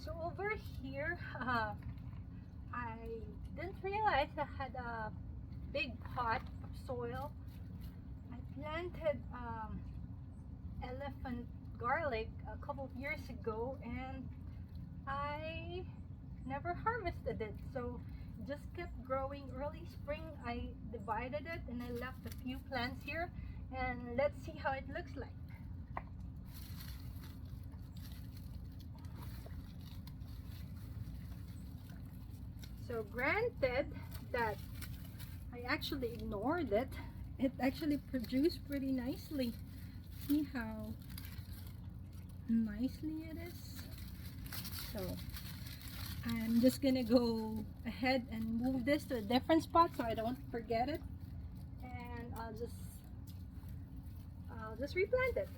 So over here, I didn't realize I had a big pot of soil. I planted elephant garlic a couple of years ago, and I never harvested it. So it just kept growing. Early spring, I divided it and I left a few plants here, and let's see how it looks like. So granted that I actually ignored it, it actually produced pretty nicely. See how nicely it is? So I'm just gonna go ahead and move this to a different spot so I don't forget it, and I'll just replant it.